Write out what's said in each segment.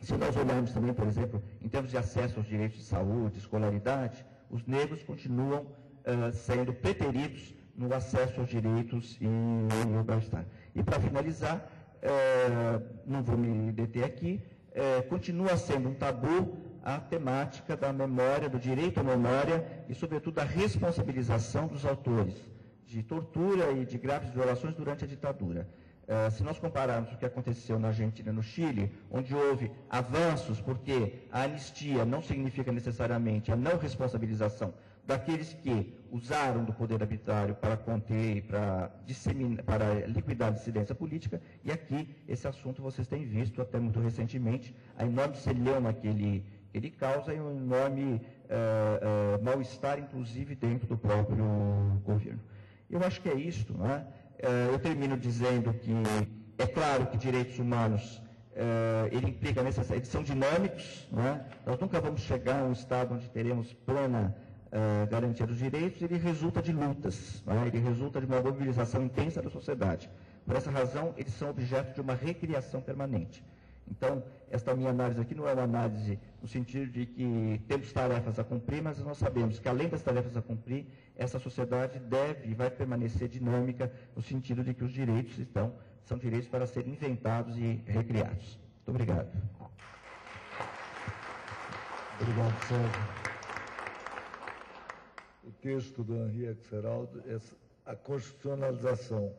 Se nós olharmos também, por exemplo, em termos de acesso aos direitos de saúde, escolaridade, os negros continuam sendo preteridos no acesso aos direitos e ao bem-estar. E para finalizar, não vou me deter aqui, continua sendo um tabu a temática da memória, do direito à memória e, sobretudo, da responsabilização dos autores de tortura e de graves violações durante a ditadura. Se nós compararmos o que aconteceu na Argentina e no Chile, onde houve avanços, porque a anistia não significa necessariamente a não responsabilização daqueles que usaram do poder arbitrário para conter e para liquidar a dissidência política, e aqui esse assunto vocês têm visto até muito recentemente, a enorme celeuma que ele causa e um enorme mal-estar, inclusive, dentro do próprio governo. Eu acho que é isto, não é? Eu termino dizendo que é claro que direitos humanos, ele implica eles são dinâmicos, não é? Nós nunca vamos chegar a um estado onde teremos plena garantia dos direitos, ele resulta de lutas, não é? Ele resulta de uma mobilização intensa da sociedade. Por essa razão, eles são objeto de uma recriação permanente. Então, esta minha análise aqui não é uma análise no sentido de que temos tarefas a cumprir, mas nós sabemos que, além das tarefas a cumprir, essa sociedade deve e vai permanecer dinâmica no sentido de que os direitos são direitos para serem inventados e recriados. Muito obrigado. Obrigado, Sérgio. O texto do Henri Axeraldo é a constitucionalização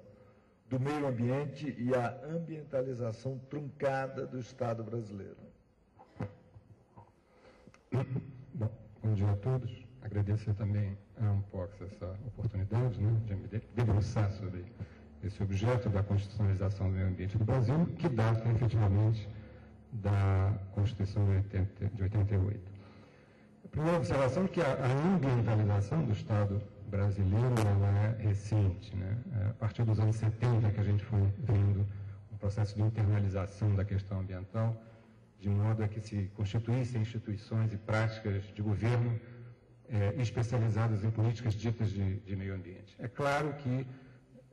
do meio ambiente e a ambientalização truncada do Estado brasileiro. Bom dia a todos. Agradecer também a Unpox essa oportunidade, né, de me debruçar sobre esse objeto da constitucionalização do meio ambiente do Brasil, que data efetivamente da Constituição de 88. A primeira observação é que a ambientalização do Estado brasileiro ela é recente, né? A partir dos anos 70 que a gente foi vendo um processo de internalização da questão ambiental, de modo a que se constituíssem instituições e práticas de governo especializadas em políticas ditas de meio ambiente. É claro que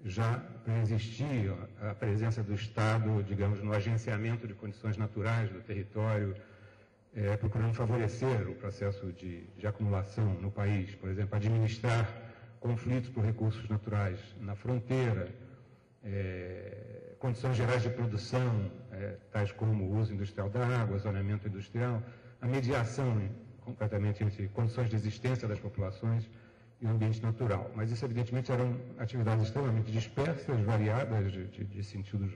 já existia a presença do Estado, digamos, no agenciamento de condições naturais do território, procurando favorecer o processo de acumulação no país, por exemplo, administrar conflitos por recursos naturais na fronteira, condições gerais de produção, tais como o uso industrial da água, zoneamento industrial, a mediação completamente entre condições de existência das populações e o ambiente natural. Mas isso, evidentemente, eram atividades extremamente dispersas, variadas, de sentidos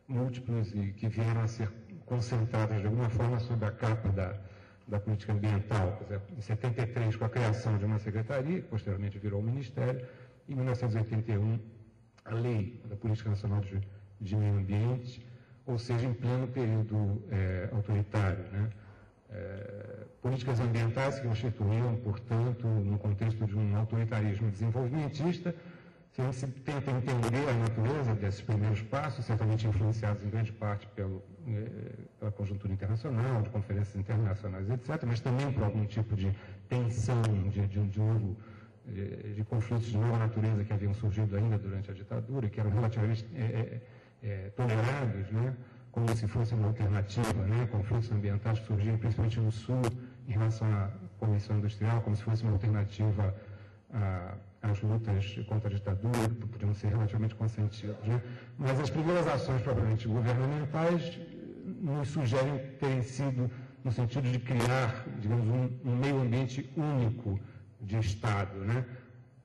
múltiplos e que vieram a ser concentradas, de alguma forma, sob a capa da política ambiental. Por exemplo, em 73, com a criação de uma secretaria, que posteriormente virou o Ministério, em 1981, a Lei da Política Nacional de Meio Ambiente, ou seja, em pleno período autoritário, né? Políticas ambientais que constituíam, portanto, no contexto de um autoritarismo desenvolvimentista, se a gente tenta entender a natureza desses primeiros passos, certamente influenciados em grande parte pela conjuntura internacional, de conferências internacionais, etc., mas também por algum tipo de tensão, de conflitos de nova natureza que haviam surgido ainda durante a ditadura e que eram relativamente tolerados, né? Como se fosse uma alternativa, né? Conflitos ambientais que surgiam principalmente no Sul em relação à poluição industrial, como se fosse uma alternativa às lutas contra a ditadura, que podiam ser relativamente consentidas, né? Mas as primeiras ações propriamente governamentais nos sugerem terem sido no sentido de criar, digamos, um meio ambiente único de Estado, né?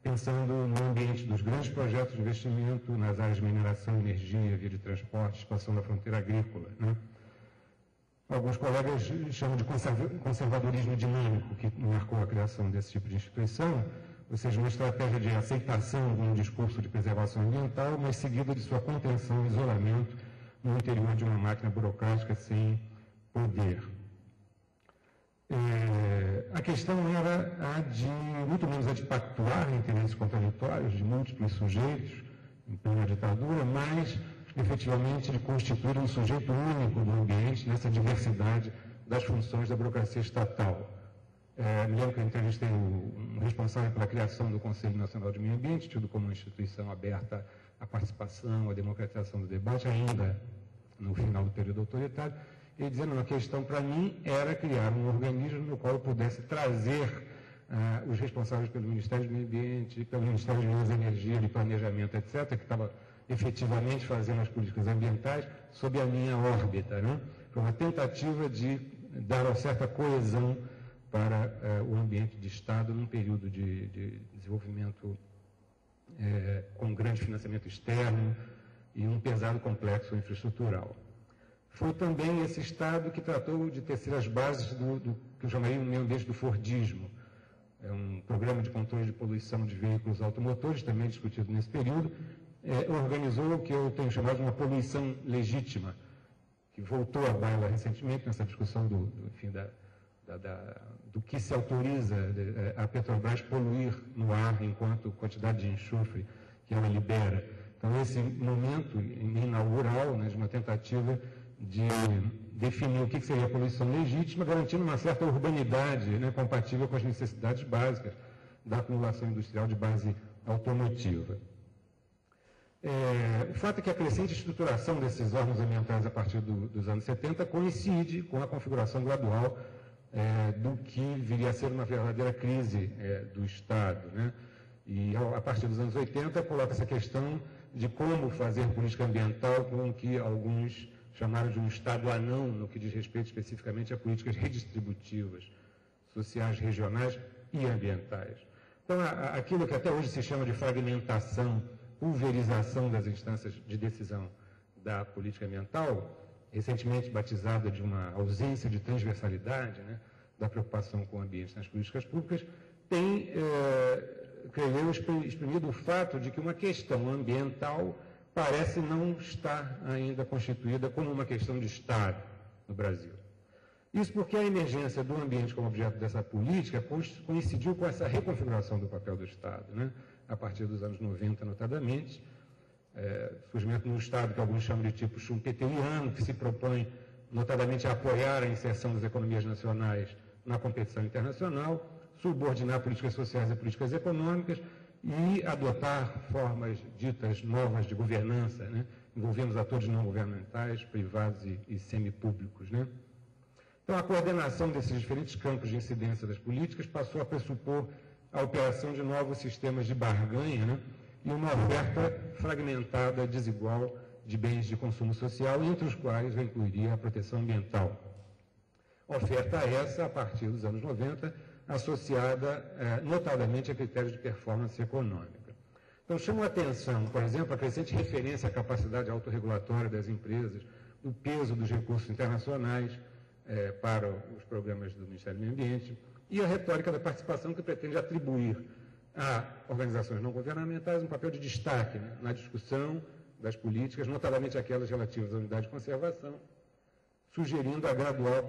Pensando no ambiente dos grandes projetos de investimento nas áreas de mineração, energia, via de transporte, expansão da fronteira agrícola, né? Alguns colegas chamam de conservadorismo dinâmico, que marcou a criação desse tipo de instituição, ou seja, uma estratégia de aceitação de um discurso de preservação ambiental, mas seguida de sua contenção e isolamento no interior de uma máquina burocrática sem poder. A questão era muito menos a de pactuar interesses contraditórios de múltiplos sujeitos em plena ditadura, mas efetivamente de constituir um sujeito único do ambiente nessa diversidade das funções da burocracia estatal. Me lembro que eu entrevistei um responsável pela criação do Conselho Nacional de Meio Ambiente, tido como uma instituição aberta à participação, à democratização do debate, ainda no final do período autoritário. ele dizia, não, a questão para mim era criar um organismo no qual eu pudesse trazer os responsáveis pelo Ministério do Meio Ambiente, pelo Ministério de Minas e Energia, de Planejamento, etc., que estava efetivamente fazendo as políticas ambientais, sob a minha órbita, né? Foi uma tentativa de dar uma certa coesão para o ambiente de Estado num período de desenvolvimento com grande financiamento externo e um pesado complexo infraestrutural. Foi também esse Estado que tratou de tecer as bases do que eu chamaria o meio ambiente do Fordismo. É um programa de controle de poluição de veículos automotores, também discutido nesse período, organizou o que eu tenho chamado de uma poluição legítima, que voltou à baila recentemente nessa discussão do que se autoriza a Petrobras poluir no ar enquanto quantidade de enxofre que ela libera. Então, esse momento inaugural, né, de uma tentativa de definir o que seria a poluição legítima, garantindo uma certa urbanidade, né, compatível com as necessidades básicas da acumulação industrial de base automotiva. O fato é que a crescente estruturação desses órgãos ambientais a partir dos anos 70 coincide com a configuração gradual do que viria a ser uma verdadeira crise do Estado, né? E a partir dos anos 80 coloca essa questão de como fazer política ambiental com o que alguns chamaram de um Estado anão, no que diz respeito especificamente a políticas redistributivas, sociais, regionais e ambientais. Então, aquilo que até hoje se chama de fragmentação, pulverização das instâncias de decisão da política ambiental, recentemente batizada de uma ausência de transversalidade, né, da preocupação com o ambiente nas políticas públicas, tem, creio eu, exprimido o fato de que uma questão ambiental parece não estar ainda constituída como uma questão de Estado no Brasil. Isso porque a emergência do ambiente como objeto dessa política coincidiu com essa reconfiguração do papel do Estado, né? A partir dos anos 90, notadamente, surgimento de um Estado que alguns chamam de tipo schumpeteriano, que se propõe, notadamente, a apoiar a inserção das economias nacionais na competição internacional, subordinar políticas sociais a políticas econômicas e adotar formas ditas novas de governança, né, envolvendo os atores não governamentais, privados e semipúblicos, né. Então, a coordenação desses diferentes campos de incidência das políticas passou a pressupor a operação de novos sistemas de barganha, né, e uma oferta fragmentada, desigual, de bens de consumo social, entre os quais eu incluiria a proteção ambiental. Oferta essa, a partir dos anos 90, associada notadamente a critérios de performance econômica. Então, chamo a atenção, por exemplo, a crescente referência à capacidade autorregulatória das empresas, o peso dos recursos internacionais para os programas do Ministério do Meio Ambiente e a retórica da participação que pretende atribuir a organizações não governamentais um papel de destaque, né, na discussão das políticas, notadamente aquelas relativas à unidade de conservação, sugerindo a gradual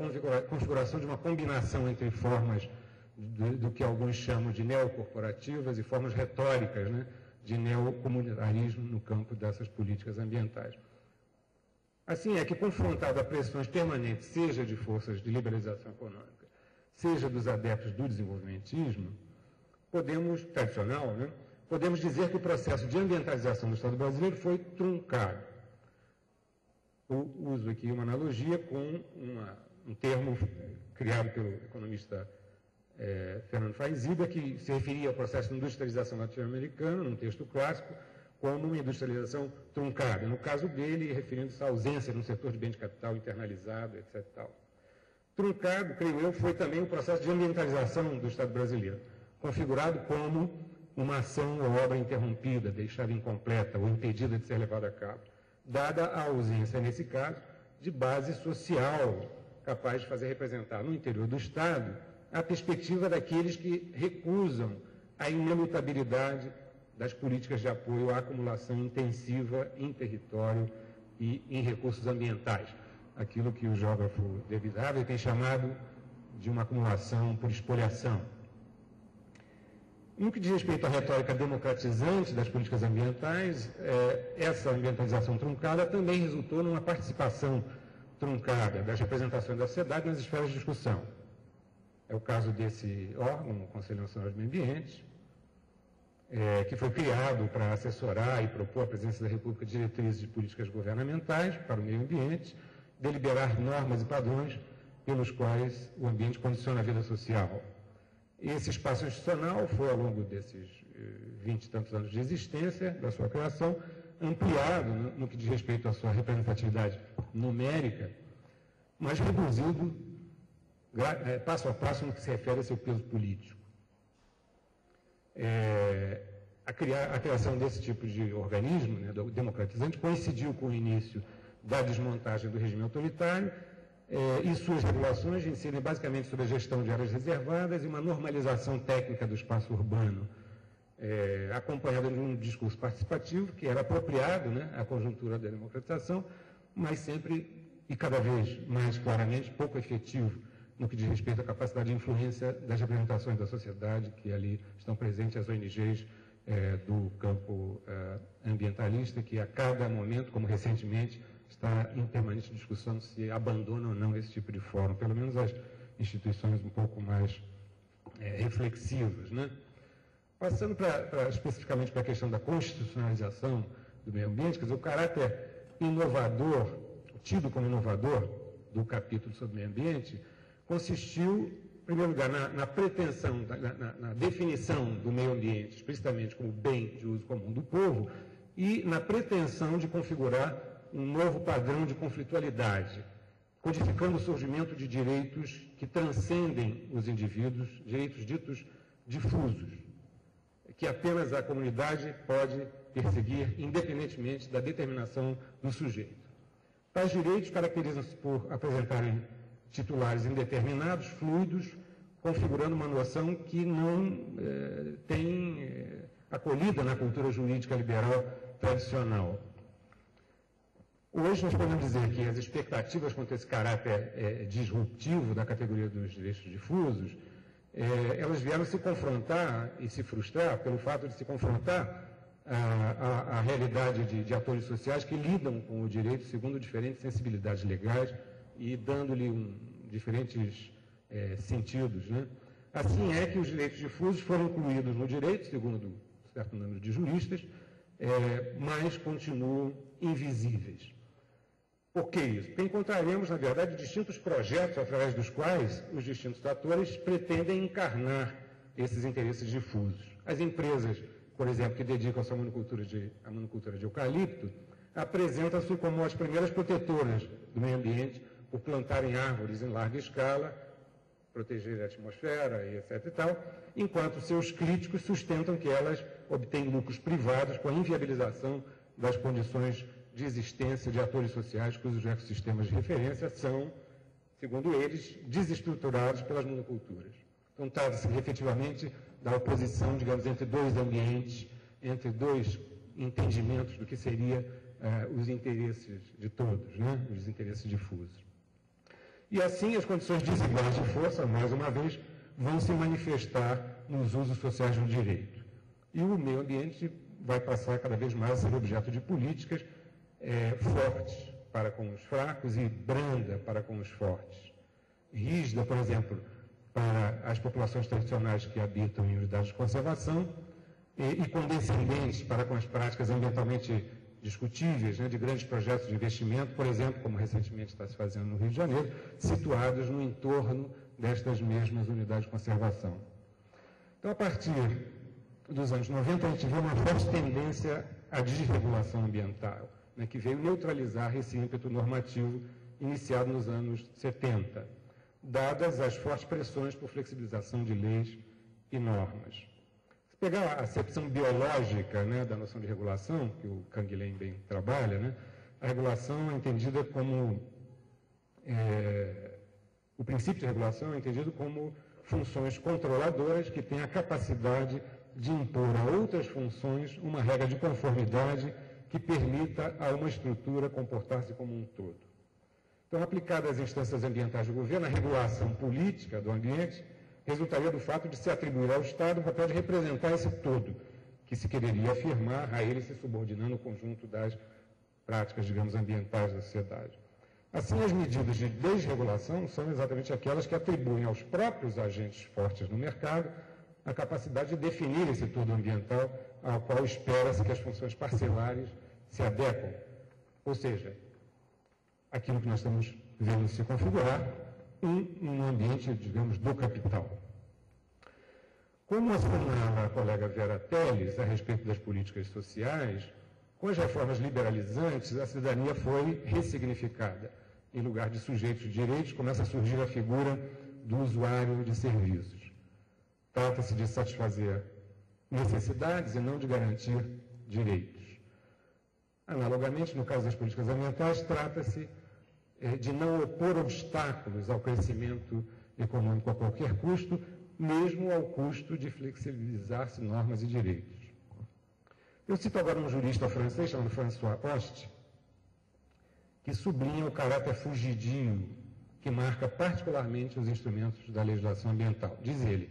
configuração de uma combinação entre formas do que alguns chamam de neocorporativas e formas retóricas, né, de neocomunitarismo no campo dessas políticas ambientais. Assim é que, confrontado a pressões permanentes, seja de forças de liberalização econômica, seja dos adeptos do desenvolvimentismo, tradicional, né, podemos dizer que o processo de ambientalização do Estado brasileiro foi truncado. Eu uso aqui uma analogia com um termo criado pelo economista Fernando Faizida, que se referia ao processo de industrialização latino-americana, num texto clássico, como uma industrialização truncada. No caso dele, referindo-se à ausência de um setor de bem de capital internalizado, etc. Tal. Truncado, creio eu, foi também o processo de ambientalização do Estado brasileiro, configurado como uma ação ou obra interrompida, deixada incompleta ou impedida de ser levada a cabo, dada a ausência, nesse caso, de base social capaz de fazer representar no interior do Estado a perspectiva daqueles que recusam a inelutabilidade das políticas de apoio à acumulação intensiva em território e em recursos ambientais. Aquilo que o geógrafo David Harvey tem chamado de uma acumulação por espoliação. No que diz respeito à retórica democratizante das políticas ambientais, essa ambientalização truncada também resultou numa participação truncada das representações da sociedade nas esferas de discussão. É o caso desse órgão, o Conselho Nacional de Meio Ambiente, que foi criado para assessorar e propor à Presidência da República diretrizes de políticas governamentais para o meio ambiente deliberar normas e padrões pelos quais o ambiente condiciona a vida social. Esse espaço institucional foi, ao longo desses 20 e tantos anos de existência, da sua criação, ampliado no que diz respeito à sua representatividade numérica, mas reduzido passo a passo no que se refere a seu peso político. A criação desse tipo de organismo, né, democratizante, coincidiu com o início da desmontagem do regime autoritário, e suas regulações incidem basicamente sobre a gestão de áreas reservadas e uma normalização técnica do espaço urbano, acompanhada de um discurso participativo que era apropriado, né, à conjuntura da democratização, mas sempre e cada vez mais claramente pouco efetivo no que diz respeito à capacidade de influência das representações da sociedade que ali estão presentes, as ONGs do campo ambientalista, que a cada momento, como recentemente, está em permanente discussão se abandona ou não esse tipo de fórum, pelo menos as instituições um pouco mais reflexivas, né? Passando especificamente para a questão da constitucionalização do meio ambiente, quer dizer, o caráter inovador, tido como inovador do capítulo sobre o meio ambiente, consistiu, em primeiro lugar, na pretensão, na definição do meio ambiente, explicitamente como bem de uso comum do povo, e na pretensão de configurar um novo padrão de conflitualidade, codificando o surgimento de direitos que transcendem os indivíduos, direitos ditos difusos, que apenas a comunidade pode perseguir independentemente da determinação do sujeito. Tais direitos caracterizam-se por apresentarem titulares indeterminados, fluidos, configurando uma noção que não tem acolhida na cultura jurídica liberal tradicional. Hoje nós podemos dizer que as expectativas quanto a esse caráter disruptivo da categoria dos direitos difusos, elas vieram se confrontar e se frustrar pelo fato de se confrontar a realidade de atores sociais que lidam com o direito segundo diferentes sensibilidades legais e dando-lhe diferentes sentidos, né? Assim é que os direitos difusos foram incluídos no direito, segundo um certo número de juristas, mas continuam invisíveis. Por que isso? Porque encontraremos, na verdade, distintos projetos através dos quais os distintos atores pretendem encarnar esses interesses difusos. As empresas, por exemplo, que dedicam-se à monocultura de eucalipto, apresentam-se como as primeiras protetoras do meio ambiente por plantarem árvores em larga escala, proteger a atmosfera e etc. e tal, enquanto seus críticos sustentam que elas obtêm lucros privados com a inviabilização das condições de existência de atores sociais cujos ecossistemas de referência são, segundo eles, desestruturados pelas monoculturas. Então, trata-se efetivamente da oposição, digamos, entre dois ambientes, entre dois entendimentos do que seria os interesses de todos, né? Os interesses difusos. E assim as condições desiguais de força, mais uma vez, vão se manifestar nos usos sociais do direito. E o meio ambiente vai passar cada vez mais a ser objeto de políticas fortes para com os fracos e branda para com os fortes. Rígida, por exemplo, para as populações tradicionais que habitam em unidades de conservação e condescendentes para com as práticas ambientalmente discutíveis, né, de grandes projetos de investimento, por exemplo, como recentemente está se fazendo no Rio de Janeiro, situados no entorno destas mesmas unidades de conservação. Então, a partir dos anos 90, a gente vê uma forte tendência à desregulação ambiental, né, que veio neutralizar esse ímpeto normativo iniciado nos anos 70, dadas as fortes pressões por flexibilização de leis e normas. Se pegar a acepção biológica, né, da noção de regulação, que o Canguilhem bem trabalha, né, a regulação é entendida como... o princípio de regulação é entendido como funções controladoras que têm a capacidade de impor a outras funções uma regra de conformidade que permita a uma estrutura comportar-se como um todo. Então, aplicada às instâncias ambientais do governo, a regulação política do ambiente resultaria do fato de se atribuir ao Estado o papel de representar esse todo, que se quereria afirmar, a ele se subordinando o conjunto das práticas, digamos, ambientais da sociedade. Assim, as medidas de desregulação são exatamente aquelas que atribuem aos próprios agentes fortes no mercado a capacidade de definir esse todo ambiental ao qual espera-se que as funções parcelares se adequem. Ou seja, aquilo que nós estamos vendo se configurar, um ambiente, digamos, do capital. Como assinala a colega Vera Teles a respeito das políticas sociais, com as reformas liberalizantes, a cidadania foi ressignificada. Em lugar de sujeitos de direitos, começa a surgir a figura do usuário de serviços. Trata-se de satisfazer necessidades e não de garantir direitos. Analogamente, no caso das políticas ambientais, trata-se de não opor obstáculos ao crescimento econômico a qualquer custo, mesmo ao custo de flexibilizar-se normas e direitos. Eu cito agora um jurista francês chamado François Hoste, que sublinha o caráter fugidio que marca particularmente os instrumentos da legislação ambiental. Diz ele,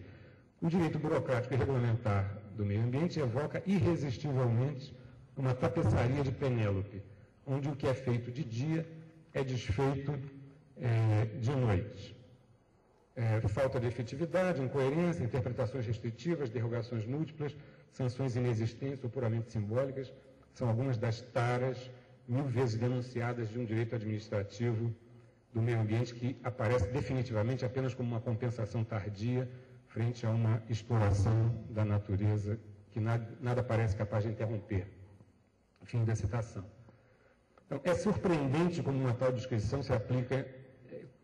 o direito burocrático e regulamentar do meio ambiente evoca irresistivelmente uma tapeçaria de Penélope, onde o que é feito de dia é desfeito de noite. Falta de efetividade, incoerência, interpretações restritivas, derrogações múltiplas, sanções inexistentes ou puramente simbólicas, são algumas das taras 1000 vezes denunciadas de um direito administrativo do meio ambiente que aparece definitivamente apenas como uma compensação tardia frente a uma exploração da natureza que nada parece capaz de interromper. Fim da citação. Então, é surpreendente como uma tal descrição se aplica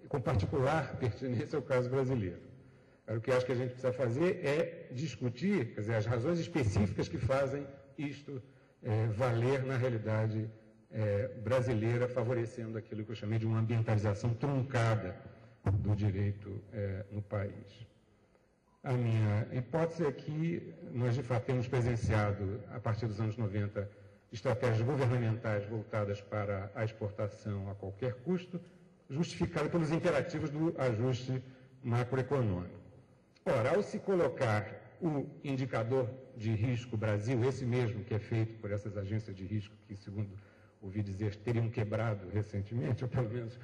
com particular pertinência ao caso brasileiro. O que eu acho que a gente precisa fazer é discutir, quer dizer, as razões específicas que fazem isto valer na realidade brasileira, favorecendo aquilo que eu chamei de uma ambientalização truncada do direito no país. A minha hipótese é que nós, de fato, temos presenciado, a partir dos anos 90, estratégias governamentais voltadas para a exportação a qualquer custo, justificada pelos imperativos do ajuste macroeconômico. Ora, ao se colocar o indicador de risco Brasil, esse mesmo que é feito por essas agências de risco que, segundo ouvi dizer, teriam quebrado recentemente, ou pelo menos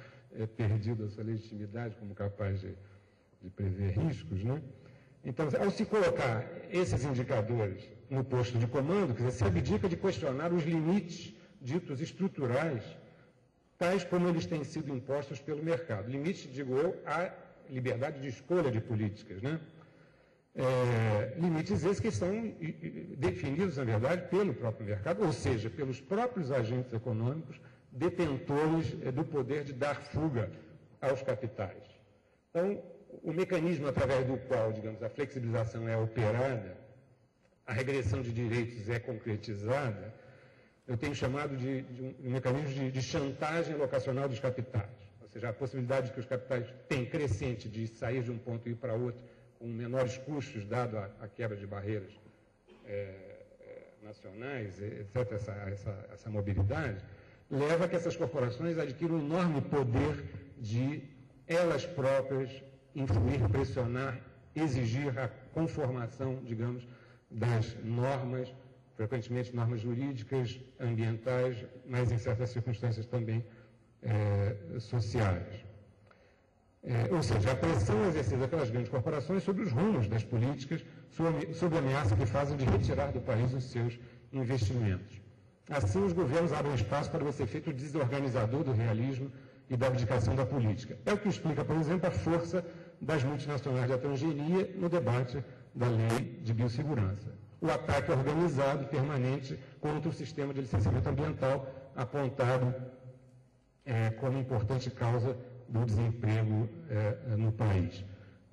perdido a sua legitimidade como capaz de prever riscos, né? Então, ao se colocar esses indicadores no posto de comando, quer dizer, se abdica de questionar os limites ditos estruturais, tais como eles têm sido impostos pelo mercado. Limites, digo eu, à liberdade de escolha de políticas, né? Limites esses que são definidos, na verdade, pelo próprio mercado, ou seja, pelos próprios agentes econômicos detentores do poder de dar fuga aos capitais. Então, o mecanismo através do qual, digamos, a flexibilização é operada, a regressão de direitos é concretizada, eu tenho chamado de um mecanismo de chantagem locacional dos capitais. Ou seja, a possibilidade que os capitais têm crescente de sair de um ponto e ir para outro com menores custos, dado a quebra de barreiras nacionais, etc., essa mobilidade, leva a que essas corporações adquiram um enorme poder de elas próprias influir, pressionar, exigir a conformação, digamos, das normas, frequentemente normas jurídicas, ambientais, mas em certas circunstâncias também sociais. Ou seja, a pressão exercida pelas grandes corporações sobre os rumos das políticas, sob a ameaça que fazem de retirar do país os seus investimentos. Assim, os governos abrem espaço para esse efeito desorganizador do realismo e da abdicação da política. É o que explica, por exemplo, a força das multinacionais de transgenia no debate da lei de biossegurança. O ataque organizado, permanente, contra o sistema de licenciamento ambiental, apontado como importante causa do desemprego no país.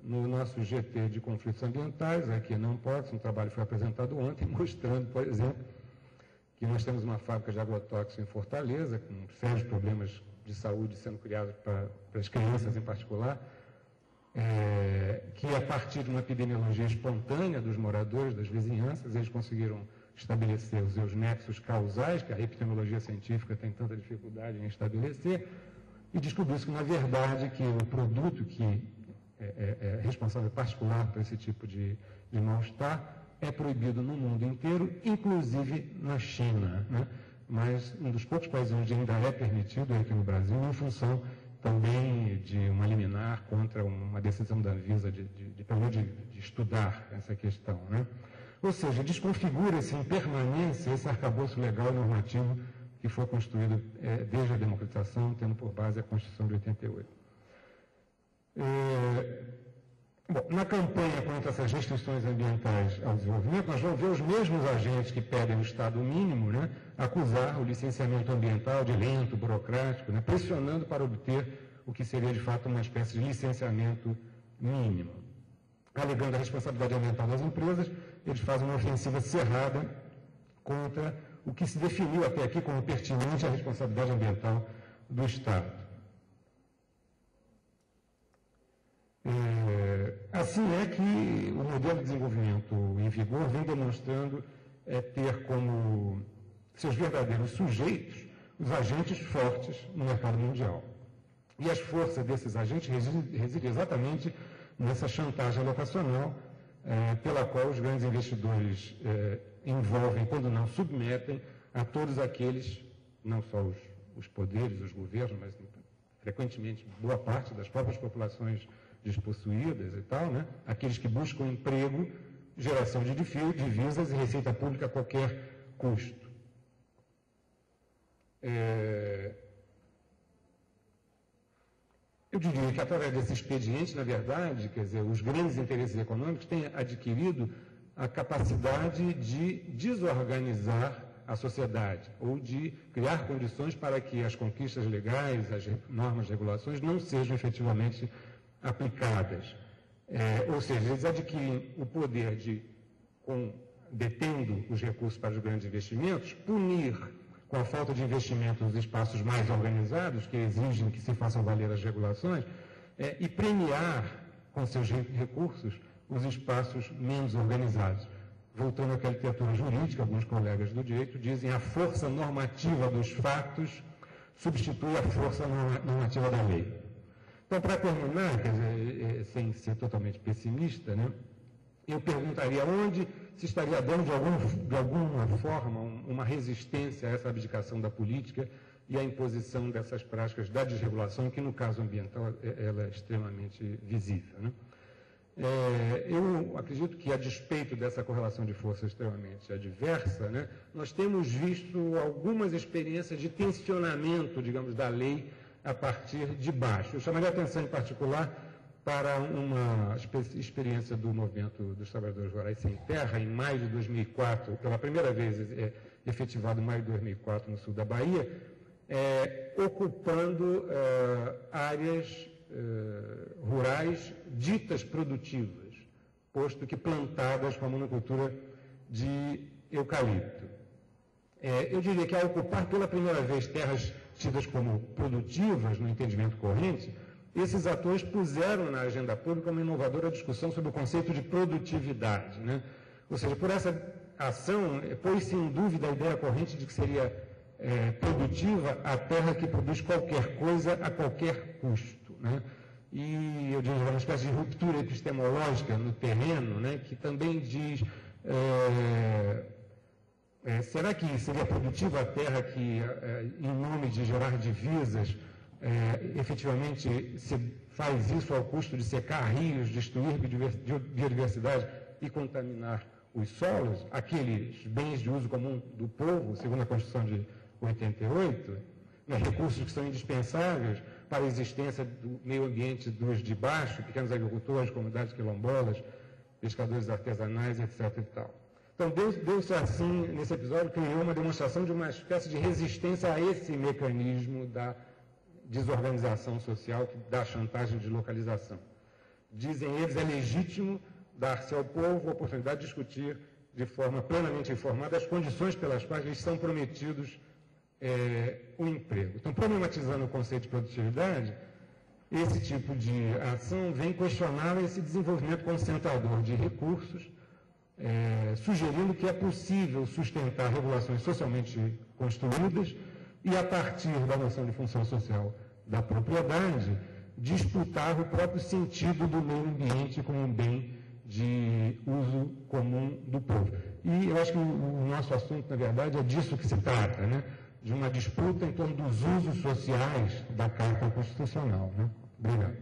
No nosso GT de conflitos ambientais, aqui não pode, um trabalho foi apresentado ontem, mostrando, por exemplo, que nós temos uma fábrica de agrotóxicos em Fortaleza, com sérios problemas de saúde sendo criados para as crianças em particular, que a partir de uma epidemiologia espontânea dos moradores, das vizinhanças, eles conseguiram estabelecer os seus nexos causais, que a epidemiologia científica tem tanta dificuldade em estabelecer, e descobriu-se que, na verdade, que o produto que é responsável particular por esse tipo de mal-estar é proibido no mundo inteiro, inclusive na China, né? Mas um dos poucos países onde ainda é permitido é aqui no Brasil, em função também de uma liminar contra uma decisão da Anvisa de estudar essa questão, né? Ou seja, desconfigura-se em permanência esse arcabouço legal e normativo que foi construído desde a democratização, tendo por base a Constituição de 88. Bom, na campanha contra essas restrições ambientais ao desenvolvimento, nós vamos ver os mesmos agentes que pedem o Estado mínimo, né, acusar o licenciamento ambiental de lento, burocrático, né, pressionando para obter o que seria, de fato, uma espécie de licenciamento mínimo. Alegando a responsabilidade ambiental das empresas, eles fazem uma ofensiva cerrada contra o que se definiu até aqui como pertinente à responsabilidade ambiental do Estado. Assim é que o modelo de desenvolvimento em vigor vem demonstrando ter como seus verdadeiros sujeitos os agentes fortes no mercado mundial. E as forças desses agentes residem exatamente nessa chantagem alocacional pela qual os grandes investidores envolvem, quando não submetem, a todos aqueles, não só os poderes, os governos, mas frequentemente boa parte das próprias populações despossuídas e tal, né? Aqueles que buscam emprego, geração de divisas e receita pública a qualquer custo. Eu diria que através desse expediente, na verdade, quer dizer, os grandes interesses econômicos têm adquirido a capacidade de desorganizar a sociedade ou de criar condições para que as conquistas legais, as normas, regulações não sejam efetivamente aplicadas. Ou seja, eles adquirem o poder de, detendo os recursos para os grandes investimentos, punir com a falta de investimento nos espaços mais organizados, que exigem que se façam valer as regulações, e premiar com seus recursos os espaços menos organizados. Voltando àquela literatura jurídica, alguns colegas do direito dizem a força normativa dos fatos substitui a força normativa da lei. Então, para terminar, quer dizer, sem ser totalmente pessimista, né, eu perguntaria onde se estaria dando, de alguma forma, uma resistência a essa abdicação da política e à imposição dessas práticas da desregulação, que, no caso ambiental, ela é extremamente visível, né? Eu acredito que, a despeito dessa correlação de forças extremamente adversa, né, nós temos visto algumas experiências de tensionamento, digamos, da lei a partir de baixo. Eu chamaria a atenção, em particular, para uma experiência do movimento dos trabalhadores rurais sem terra, em maio de 2004, pela primeira vez efetivado em maio de 2004 no sul da Bahia, ocupando áreas rurais ditas produtivas, posto que plantadas com a monocultura de eucalipto. Eu diria que, ao ocupar pela primeira vez terras tidas como produtivas no entendimento corrente, esses atores puseram na agenda pública uma inovadora discussão sobre o conceito de produtividade, né? Ou seja, por essa ação, pôs-se em dúvida a ideia corrente de que seria produtiva a terra que produz qualquer coisa a qualquer custo, né? E eu diria uma espécie de ruptura epistemológica no terreno, né, que também diz... será que seria produtiva a terra que, em nome de gerar divisas, efetivamente se faz isso ao custo de secar rios, destruir biodiversidade e contaminar os solos, aqueles bens de uso comum do povo, segundo a Constituição de 88, né, recursos que são indispensáveis para a existência do meio ambiente dos de baixo, pequenos agricultores, comunidades quilombolas, pescadores artesanais, etc. e tal. Então, Deus assim, nesse episódio, criou uma demonstração de uma espécie de resistência a esse mecanismo da desorganização social, da chantagem de localização. Dizem eles, é legítimo dar-se ao povo a oportunidade de discutir de forma plenamente informada as condições pelas quais lhes são prometidos o emprego. Então, problematizando o conceito de produtividade, esse tipo de ação vem questionar esse desenvolvimento concentrador de recursos, sugerindo que é possível sustentar regulações socialmente construídas e, a partir da noção de função social da propriedade, disputar o próprio sentido do meio ambiente como um bem de uso comum do povo. E eu acho que o nosso assunto, na verdade, é disso que se trata, né? De uma disputa em torno dos usos sociais da Carta Constitucional, né? Obrigado.